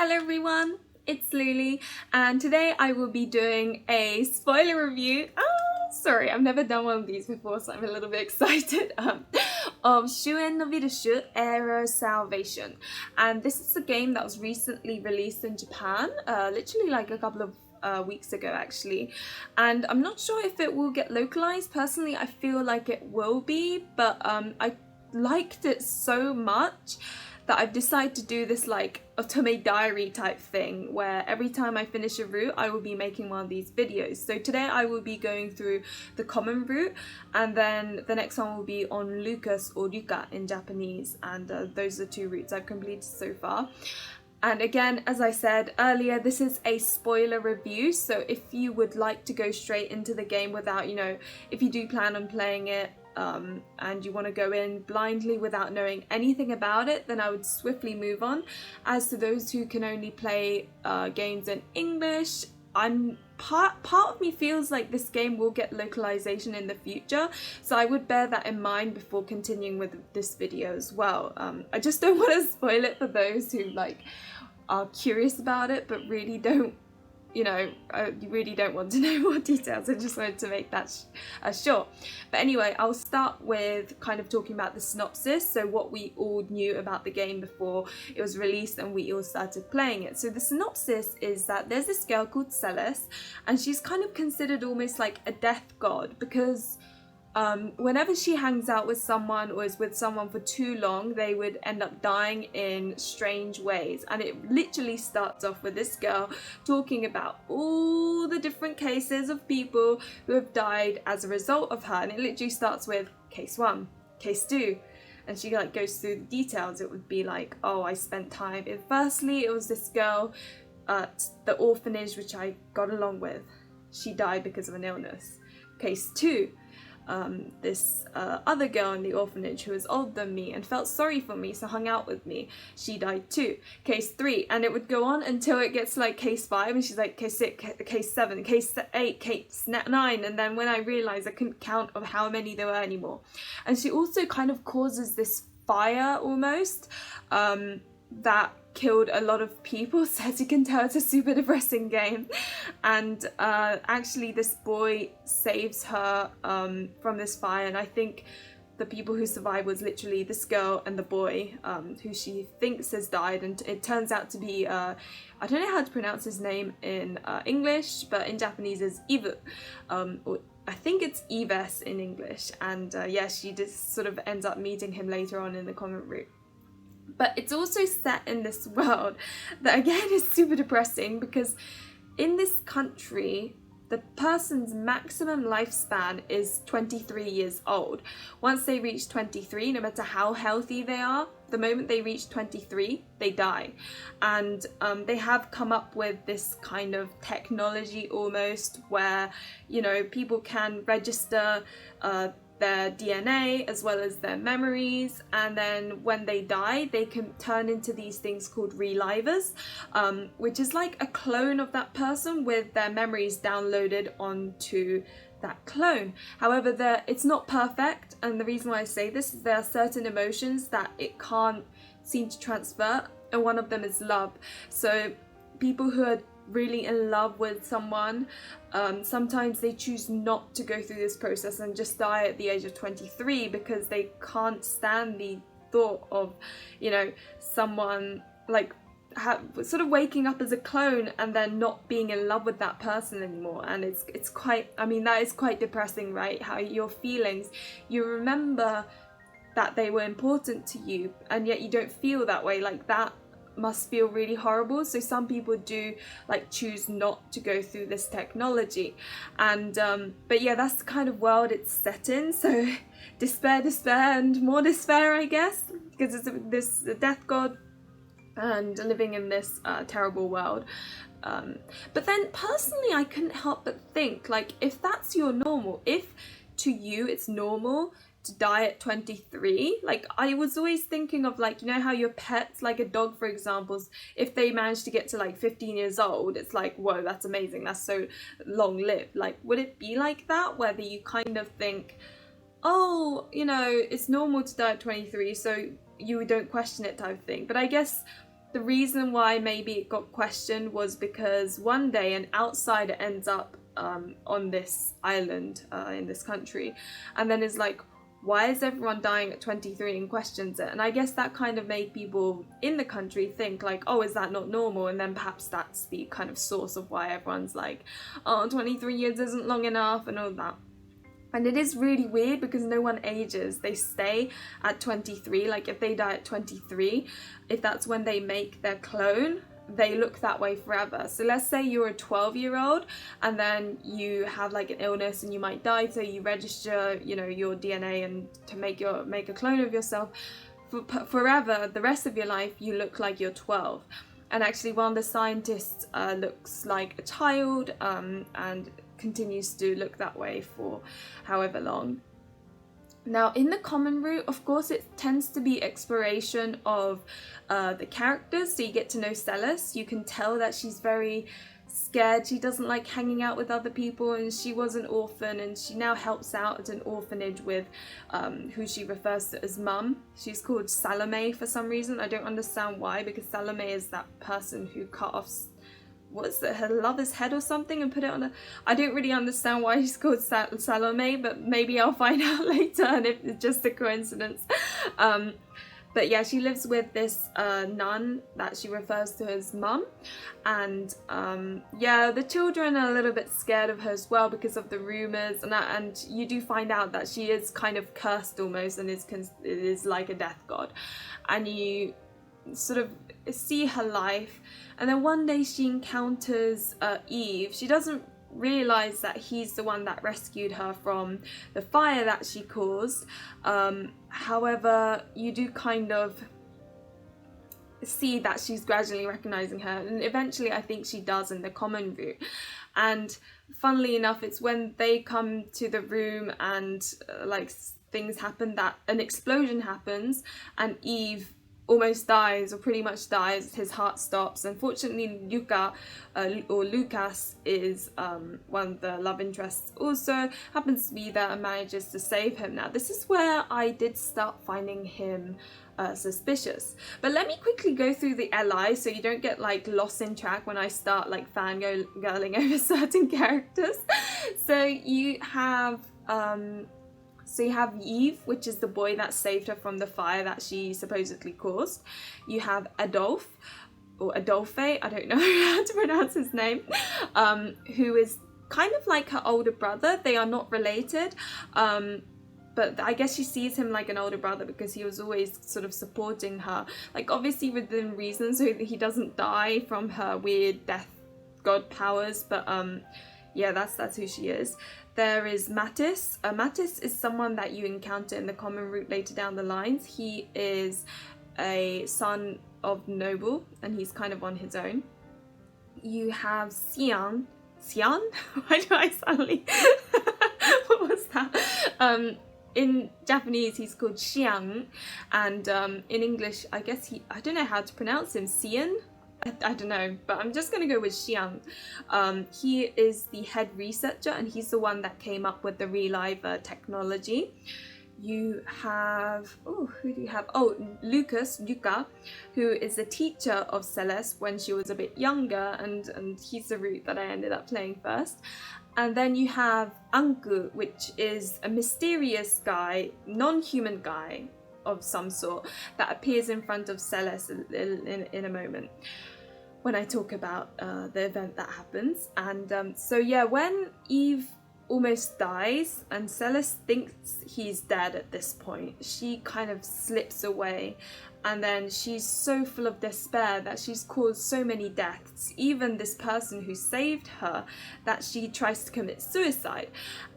Hello everyone, it's Luli and today I will be doing a spoiler review. Sorry, I've never done one of these before, so I'm a little bit excited. Of Shuuen no Virche, Error Salvation. And this is a game that was recently released in Japan, literally like a couple of weeks ago actually, and I'm not sure if it will get localized. Personally, I feel like it will be, but I liked it so much that I've decided to do this like Otome diary type thing where every time I finish a route I will be making one of these videos. So today I will be going through the common route, and then the next one will be on Lucas or Luca in Japanese, and those are two routes I've completed so far. And again, as I said earlier, this is a spoiler review, so if you would like to go straight into the game without, if you do plan on playing it and you want to go in blindly without knowing anything about it, then I would swiftly move on. As to those who can only play games in English, part of me feels like this game will get localization in the future, so I would bear that in mind before continuing with this video as well. I just don't want to spoil it for those who are curious about it but really don't, you really don't want to know more details. I just wanted to make that short. But anyway, I'll start with kind of talking about the synopsis, so what we all knew about the game before it was released and we all started playing it. So the synopsis is that there's this girl called Celis, and she's kind of considered almost like a death god because whenever she hangs out with someone or is with someone for too long, they would end up dying in strange ways. And it literally starts off with this girl talking about all the different cases of people who have died as a result of her. And it literally starts with case 1, case 2. And she goes through the details. It would be like, oh, I spent time. Firstly, it was this girl at the orphanage which I got along with. She died because of an illness. Case 2. This other girl in the orphanage who was older than me and felt sorry for me, so hung out with me. She died too. Case 3, and it would go on until it gets to like case 5, and she's like case 6, case 7, case 8, case 9, and then when I realised I couldn't count of how many there were anymore. And she also kind of causes this fire almost that killed a lot of people, so as you can tell it's a super depressing game. And actually this boy saves her from this fire, and I think the people who survived was literally this girl and the boy who she thinks has died, and it turns out to be I don't know how to pronounce his name in English, but in Japanese is Ivu, or I think it's Ives in English, and yeah, she just sort of ends up meeting him later on in the common route. But it's also set in this world that again is super depressing, because in this country the person's maximum lifespan is 23 years old. Once they reach 23, no matter how healthy they are, the moment they reach 23 they die. And they have come up with this kind of technology almost where people can register their DNA as well as their memories, and then when they die they can turn into these things called relivers, which is like a clone of that person with their memories downloaded onto that clone. However, it's not perfect, and the reason why I say this is there are certain emotions that it can't seem to transfer, and one of them is love. So people who are really in love with someone, sometimes they choose not to go through this process and just die at the age of 23 because they can't stand the thought of someone sort of waking up as a clone and then not being in love with that person anymore. And it's quite, that is quite depressing, right? How your feelings, you remember that they were important to you and yet you don't feel that way. Like that must feel really horrible. So some people do choose not to go through this technology, and but yeah, that's the kind of world it's set in. So despair and more despair, I guess, because it's this death god and living in this terrible world. But then personally I couldn't help but think, if that's your normal, if to you it's normal to die at 23, I was always thinking of how your pets, like a dog for example, if they manage to get to 15 years old, it's whoa, that's amazing, that's so long lived. Would it be like that, whether you kind of think, oh, it's normal to die at 23, so you don't question it type of thing? But I guess the reason why maybe it got questioned was because one day an outsider ends up on this island in this country, and then is like, why is everyone dying at 23, and questions it. And I guess that kind of made people in the country think like, oh, is that not normal? And then perhaps that's the kind of source of why everyone's like, oh, 23 years isn't long enough and all that. And it is really weird because no one ages. They stay at 23. Like if they die at 23, if that's when they make their clone, they look that way forever. So let's say you're a 12-year-old and then you have like an illness and you might die, so you register, you know, your DNA and to make a clone of yourself. Forever, the rest of your life, you look like you're 12. And actually one of the scientists looks like a child and continues to look that way for however long. Now in the common route, of course, it tends to be exploration of the characters, so you get to know Celes. You can tell that she's very scared, she doesn't like hanging out with other people, and she was an orphan and she now helps out at an orphanage with who she refers to as mum. She's called Salome for some reason. I don't understand why, because Salome is that person who cut off her lover's head or something and put it on a... I don't really understand why she's called Salome, but maybe I'll find out later and if it's just a coincidence. But yeah, she lives with this nun that she refers to as mum, and yeah, the children are a little bit scared of her as well because of the rumours, and you do find out that she is kind of cursed almost and is like a death god, and you sort of see her life. And then one day she encounters Eve. She doesn't realise that he's the one that rescued her from the fire that she caused. However, you do kind of see that she's gradually recognising her, and eventually I think she does in the common route. And funnily enough, it's when they come to the room and like things happen, that an explosion happens and Eve almost dies, or pretty much dies. His heart stops. Unfortunately, Lucas is one of the love interests, also happens to be there and manages to save him. Now this is where I did start finding him suspicious, but let me quickly go through the LI so you don't get like lost in track when I start like fangirling over certain characters. So you have Eve, which is the boy that saved her from the fire that she supposedly caused. You have Adolphe, or Adolphe, I don't know how to pronounce his name, who is kind of like her older brother. They are not related, but I guess she sees him like an older brother because he was always sort of supporting her, like obviously within reason, so that he doesn't die from her weird death god powers. But yeah, that's who she is. There is Mattis. Mattis is someone that you encounter in the common route later down the lines. He is a son of noble and he's kind of on his own. You have Xian. Xian? Why do I suddenly... What was that? In Japanese he's called Xiang, and in English I guess I don't know how to pronounce him, Xian? I don't know, but I'm just going to go with Xiang. He is the head researcher and he's the one that came up with the reliver technology. You have, who do you have? Oh, Luca, who is the teacher of Celes when she was a bit younger, and he's the route that I ended up playing first. And then you have Anku, which is a mysterious guy, non-human guy of some sort, that appears in front of Celes in a moment when I talk about the event that happens. And so yeah, when Eve almost dies and Celes thinks he's dead at this point, she kind of slips away, and then she's so full of despair that she's caused so many deaths, even this person who saved her, that she tries to commit suicide.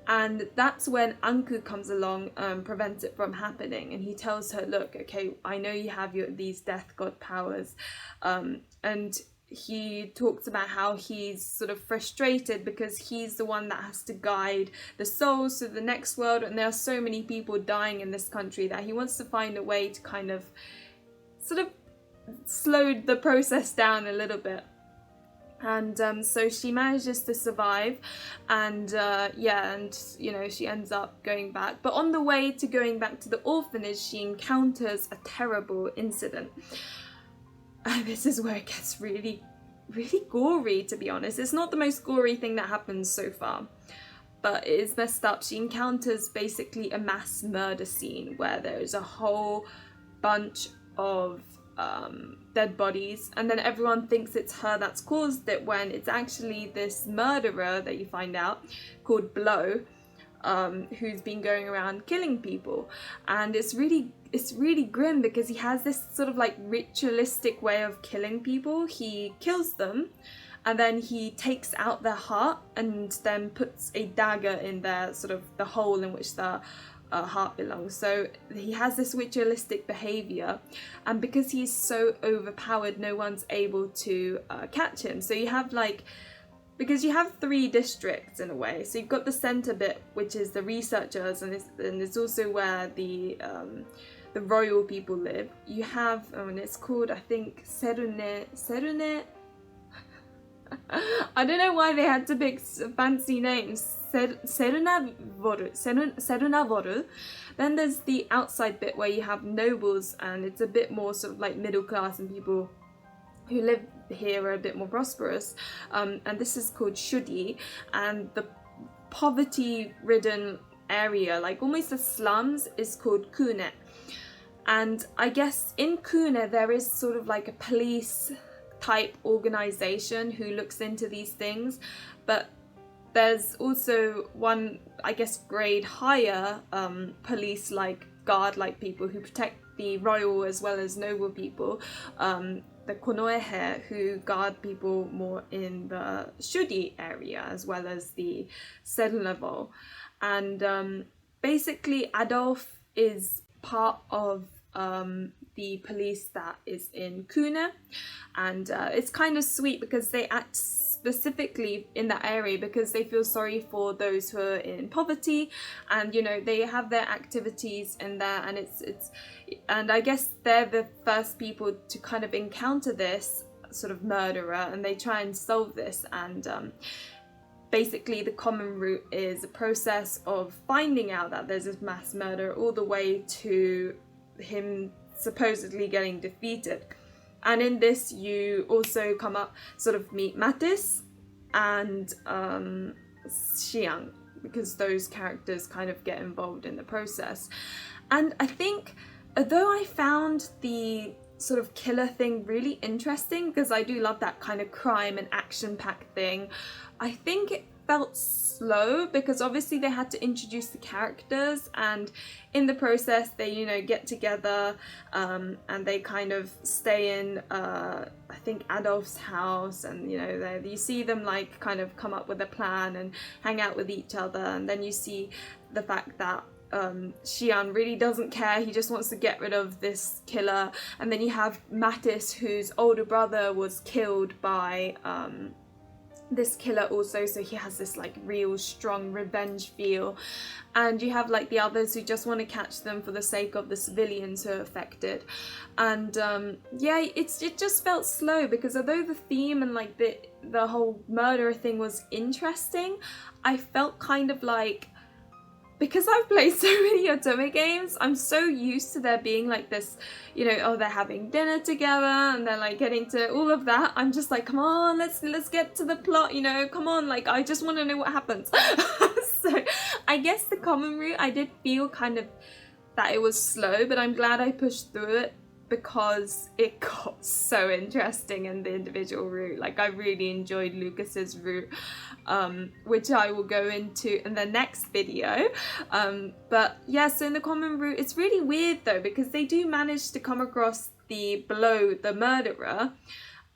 And that's when Anku comes along and prevents it from happening, and he tells her, look, okay, I know you have these death god powers, and he talks about how he's sort of frustrated because he's the one that has to guide the souls to the next world, and there are so many people dying in this country that he wants to find a way to kind of sort of slow the process down a little bit. And so she manages to survive, and yeah, and you know, she ends up going back, but on the way to going back to the orphanage she encounters a terrible incident. And this is where it gets really, really gory, to be honest. It's not the most gory thing that happens so far, but it is messed up. She encounters basically a mass murder scene where there's a whole bunch of dead bodies, and then everyone thinks it's her that's caused it, when it's actually this murderer that you find out, called Blow, who's been going around killing people. And it's really grim because he has this sort of like ritualistic way of killing people. He kills them and then he takes out their heart and then puts a dagger in their sort of the hole in which the heart belongs. So he has this ritualistic behavior, and because he's so overpowered, no one's able to catch him. So you have like, because you have 3 districts in a way. So you've got the center bit, which is the researchers, and it's also where the royal people live. You have, and it's called, I think, Serune. I don't know why they had to pick fancy names. Serunavoru. Then there's the outside bit where you have nobles, and it's a bit more sort of like middle class, and people who live here are a bit more prosperous. And this is called Shudi, and the poverty-ridden area, like almost the slums, is called Kune. And I guess in Kune there is sort of like a police type organization who looks into these things, but there's also one, I guess, grade higher police, like guard-like people who protect the royal as well as noble people, the Konoehe, who guard people more in the Shudi area as well as the Seven level. And basically Adolf is part of the police that is in Kune, and it's kind of sweet because they act specifically in that area because they feel sorry for those who are in poverty, and you know, they have their activities in there, and and I guess they're the first people to kind of encounter this sort of murderer, and they try and solve this. And basically the common route is a process of finding out that there's this mass murder all the way to him supposedly getting defeated. And in this you also meet Mattis and Xiang, because those characters kind of get involved in the process. And I think, although I found the sort of killer thing really interesting, because I do love that kind of crime and action-packed thing, I think it felt slow because obviously they had to introduce the characters, and in the process they, you know, get together and they kind of stay in I think Adolf's house, and you know, you see them like kind of come up with a plan and hang out with each other. And then you see the fact that Xian really doesn't care, he just wants to get rid of this killer. And then you have Mattis, whose older brother was killed by this killer also, so he has this like real strong revenge feel. And you have like the others who just want to catch them for the sake of the civilians who are affected. And yeah, it just felt slow because although the theme and like the whole murder thing was interesting, I felt kind of like, because I've played so many Otome games, I'm so used to there being like this, you know, oh, they're having dinner together and they're like getting to all of that. I'm just like, come on, let's get to the plot, you know, come on, like I just want to know what happens. So I guess the common route, I did feel kind of that it was slow, but I'm glad I pushed through it because it got so interesting in the individual route. Like I really enjoyed Lucas's route, which I will go into in the next video. But yeah, so in the common route, it's really weird though, because they do manage to come across the murderer,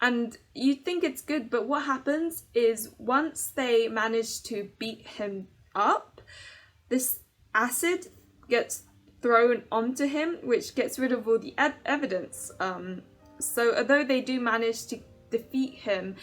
and you think it's good, but what happens is once they manage to beat him up, this acid gets thrown onto him, which gets rid of all the evidence. So although they do manage to defeat him,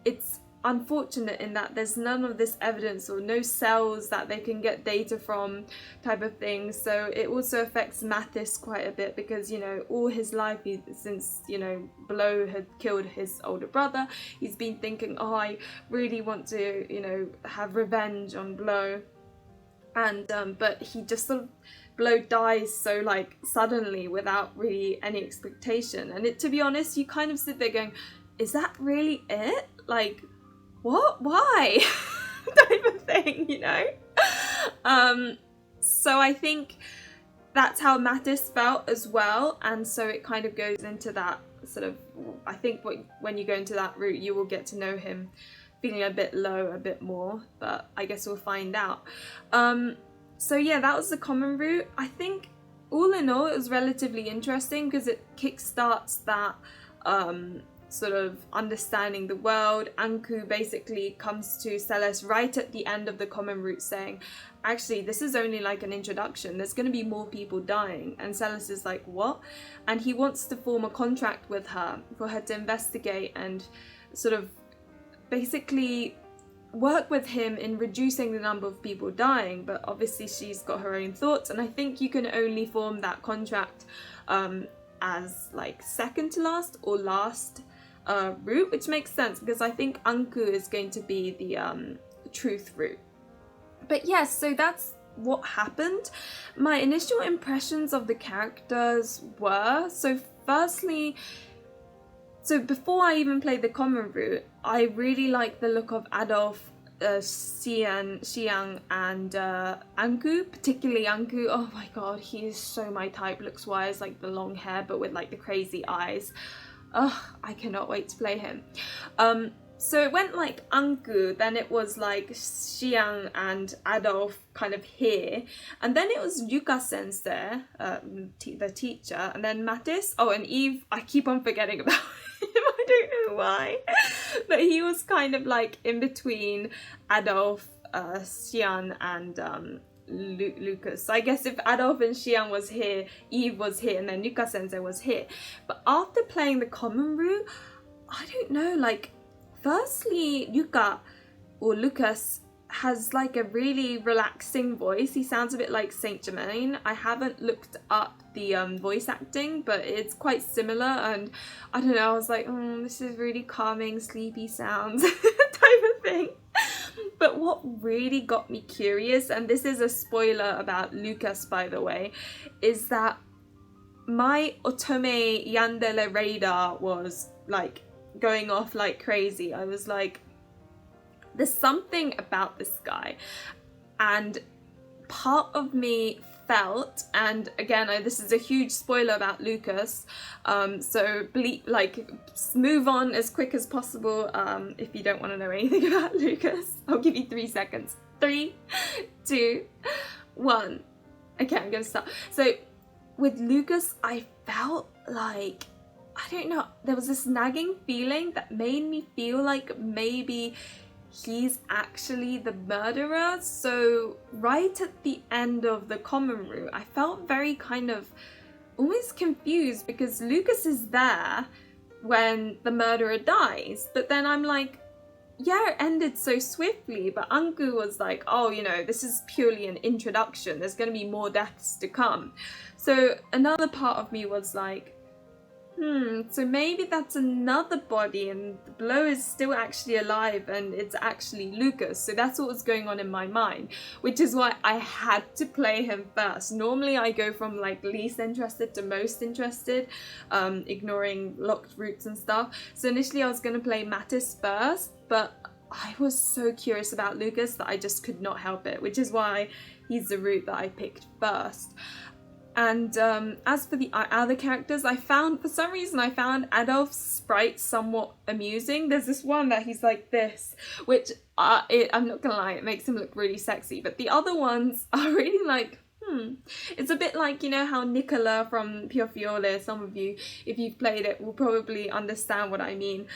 it's unfortunate in that there's none of this evidence or no cells that they can get data from type of thing. So it also affects Mattis quite a bit because, you know, all his life, since, you know, Blow had killed his older brother, he's been thinking, oh, I really want to, you know, have revenge on Blow. And but he just sort of Blow dies so like suddenly without really any expectation, and to be honest, you kind of sit there going, is that really it? Like, what? Why? Type of thing, you know? So I think that's how Mattis felt as well, and so it kind of goes into that sort of, I think when you go into that route, you will get to know him feeling a bit low a bit more, but I guess we'll find out. So yeah, that was the common route. I think all in all, it was relatively interesting because it kickstarts that sort of understanding the world. Anku basically comes to Celes right at the end of the common route saying, actually, this is only like an introduction. There's going to be more people dying. And Celes is like, what? And he wants to form a contract with her for her to investigate and sort of basically work with him in reducing the number of people dying, but obviously she's got her own thoughts, and I think you can only form that contract as like second to last or last route, which makes sense because I think Anku is going to be the truth route. But yes, so that's what happened. My initial impressions of the characters were, so firstly, so before I even played the common route, I really liked the look of Adolf, Xiang and Anku, particularly Anku. Oh my god, he is so my type looks wise, like the long hair but with like the crazy eyes. Ugh, I cannot wait to play him. So it went like Anku, then it was like Xiang and Adolf kind of here, and then it was Yuka sensei, the teacher, and then Mattis. Oh, and Eve, I keep on forgetting about him, I don't know why. But he was kind of like in between Adolf, Xiang and Lucas. So I guess if Adolf and Xiang was here, Eve was here, and then Yuka sensei was here. But after playing the common route, I don't know, like, firstly, Yuka or Lucas has like a really relaxing voice. He sounds a bit like Saint Germain. I haven't looked up the voice acting, but it's quite similar, and I don't know, I was like, this is really calming, sleepy sounds type of thing. But what really got me curious, and this is a spoiler about Lucas by the way, is that my Otome Yandere radar was like going off like crazy. I was like, there's something about this guy, and part of me felt, and again, this is a huge spoiler about Lucas, so move on as quick as possible if you don't want to know anything about Lucas. I'll give you 3 seconds. 3, 2, 1. Okay, I'm gonna start. So with Lucas, I felt like, I don't know, there was this nagging feeling that made me feel like maybe he's actually the murderer. So right at the end of the common route, I felt very kind of almost confused because Lucas is there when the murderer dies, but then I'm like, yeah, it ended so swiftly, but Anku was like, oh, you know, this is purely an introduction, there's going to be more deaths to come. So another part of me was like, so maybe that's another body and the Blow is still actually alive and it's actually Lucas. So that's what was going on in my mind, which is why I had to play him first. Normally I go from like least interested to most interested, ignoring locked routes and stuff. So initially I was going to play Mattis first, but I was so curious about Lucas that I just could not help it, which is why he's the route that I picked first. And as for the other characters, for some reason I found Adolf's sprite somewhat amusing. There's this one that he's like this, which I'm not gonna lie, it makes him look really sexy, but the other ones are really like, It's a bit like, you know how Nicola from Pure Fiole, some of you, if you've played it, will probably understand what I mean.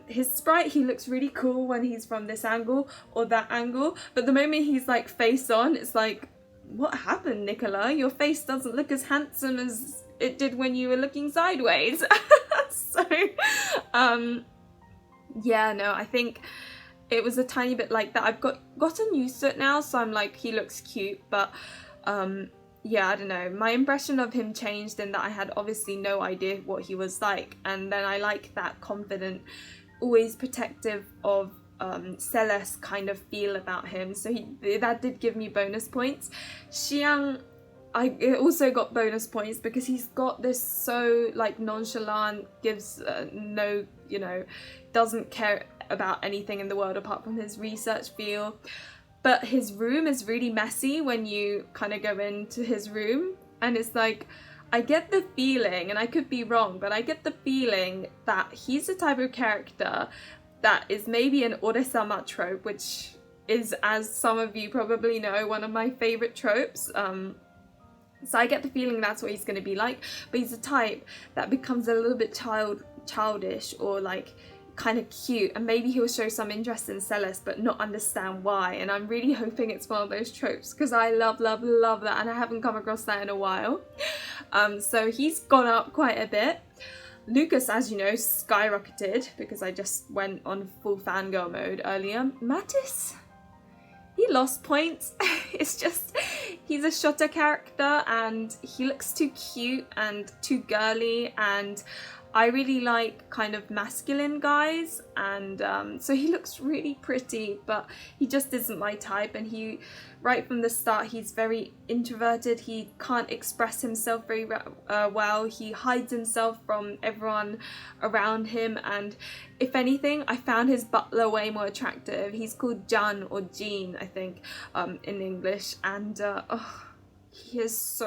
His sprite, he looks really cool when he's from this angle or that angle, but the moment he's like face on, it's like, what happened, Nicola? Your face doesn't look as handsome as it did when you were looking sideways. So, yeah, no, I think it was a tiny bit like that. I've gotten used to it now, so I'm like, he looks cute, but yeah, I don't know. My impression of him changed in that I had obviously no idea what he was like, and then I like that confident, always protective of Celes kind of feel about him, so that did give me bonus points. Xiang, it also got bonus points because he's got this so like nonchalant, gives no, you know, doesn't care about anything in the world apart from his research field. But his room is really messy when you kind of go into his room, and it's like, I get the feeling, and I could be wrong, but I get the feeling that he's the type of character that is maybe an Ore-sama trope, which is, as some of you probably know, one of my favorite tropes. So I get the feeling that's what he's going to be like, but he's a type that becomes a little bit childish or like kind of cute, and maybe he'll show some interest in Celeste but not understand why, and I'm really hoping it's one of those tropes because I love that, and I haven't come across that in a while. So he's gone up quite a bit. Lucas, as you know, skyrocketed because I just went on full fangirl mode earlier. Mattis, he lost points. It's just, he's a Shota character and he looks too cute and too girly, and I really like kind of masculine guys, and so he looks really pretty, but he just isn't my type. And he, right from the start, he's very introverted. He can't express himself very well. He hides himself from everyone around him, and if anything, I found his butler way more attractive. He's called Jan or Jean, I think, in English, and he's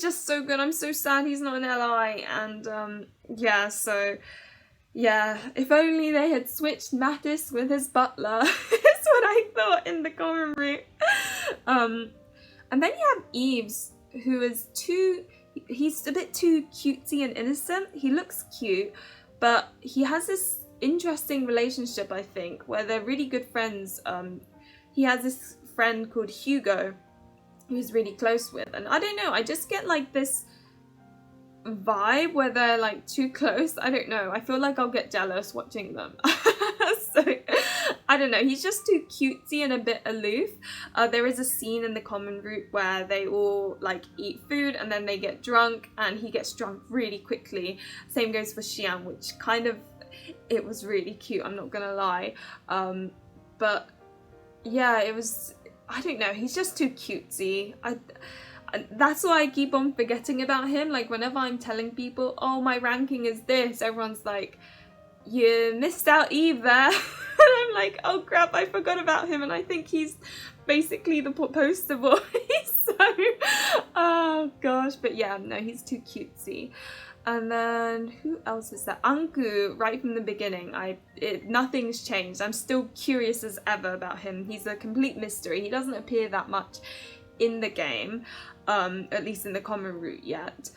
just so good. I'm so sad he's not in LI, and yeah, so yeah, if only they had switched Mattis with his butler. Is what I thought in the common route. And then you have Eves, who is he's a bit too cutesy and innocent. He looks cute, but he has this interesting relationship, I think, where they're really good friends. He has this friend called Hugo, who's really close with, and I don't know, I just get like this vibe where they're like too close. I don't know, I feel like I'll get jealous watching them. So I don't know, he's just too cutesy and a bit aloof. There is a scene in the common route where they all like eat food and then they get drunk, and he gets drunk really quickly. Same goes for Xian, which kind of, it was really cute, I'm not gonna lie. But yeah, it was, I don't know, he's just too cutesy. That's why I keep on forgetting about him. Like whenever I'm telling people, oh, my ranking is this, everyone's like, you missed out Eve there. And I'm like, oh crap, I forgot about him, and I think he's basically the poster boy. So oh gosh, but yeah, no, he's too cutesy. And then who else is there? Anku, right from the beginning, nothing's changed. I'm still curious as ever about him. He's a complete mystery. He doesn't appear that much in the game, at least in the common route yet.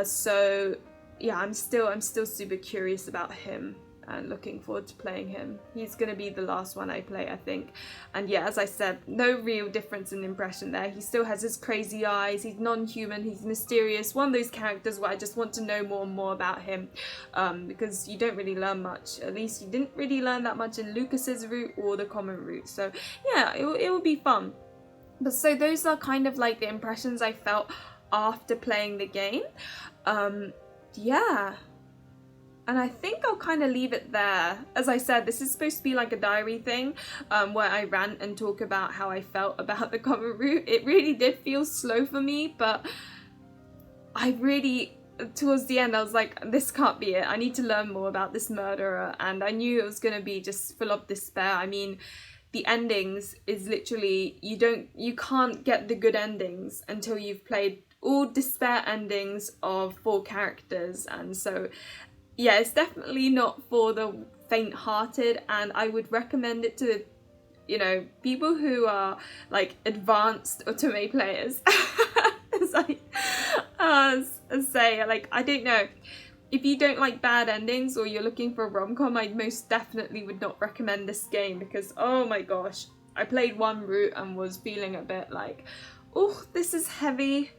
So yeah, I'm still super curious about him and looking forward to playing him. He's gonna be the last one I play, I think. And yeah, as I said, no real difference in impression there. He still has his crazy eyes, he's non-human, he's mysterious, one of those characters where I just want to know more and more about him, because you don't really learn much. At least you didn't really learn that much in Lucas's route or the common route. So yeah, it will be fun. But so those are kind of like the impressions I felt after playing the game. Yeah. And I think I'll kind of leave it there. As I said, this is supposed to be like a diary thing, where I rant and talk about how I felt about the common route. It really did feel slow for me, but I really, towards the end, I was like, this can't be it. I need to learn more about this murderer. And I knew it was going to be just full of despair. I mean, the endings is literally, you can't get the good endings until you've played all despair endings of 4 characters. And so yeah, it's definitely not for the faint-hearted, and I would recommend it to, you know, people who are like advanced Otome players. As I say, like, I don't know, if you don't like bad endings or you're looking for a rom-com, I most definitely would not recommend this game, because oh my gosh, I played one route and was feeling a bit like, oh, this is heavy.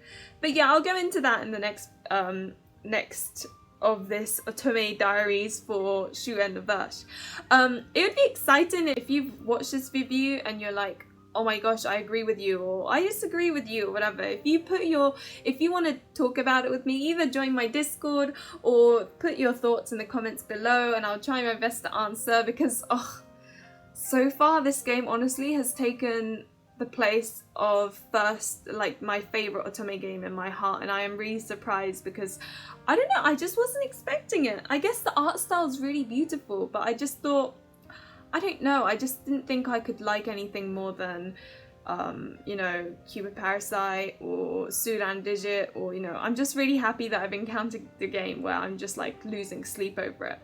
But yeah, I'll go into that in the next of this Otome Diaries for Shuuen the Virche. It would be exciting if you've watched this review and you're like, oh my gosh, I agree with you, or I disagree with you, or whatever. If you want to talk about it with me, either join my Discord or put your thoughts in the comments below, and I'll try my best to answer, because so far this game honestly has taken the place of first, like, my favorite Otome game in my heart, and I am really surprised because I don't know, I just wasn't expecting it. I guess the art style is really beautiful, but I just thought, I don't know, I just didn't think I could like anything more than you know, Cupid Parasite or Shuuen Digit, or, you know, I'm just really happy that I've encountered the game where I'm just like losing sleep over it.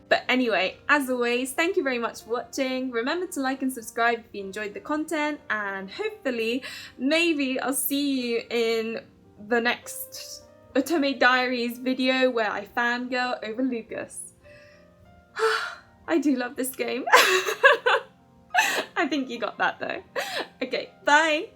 But anyway, as always, thank you very much for watching. Remember to like and subscribe if you enjoyed the content, and hopefully, maybe I'll see you in the next Otome Diaries video where I fangirl over Lucas. I do love this game. I think you got that though. Okay, bye!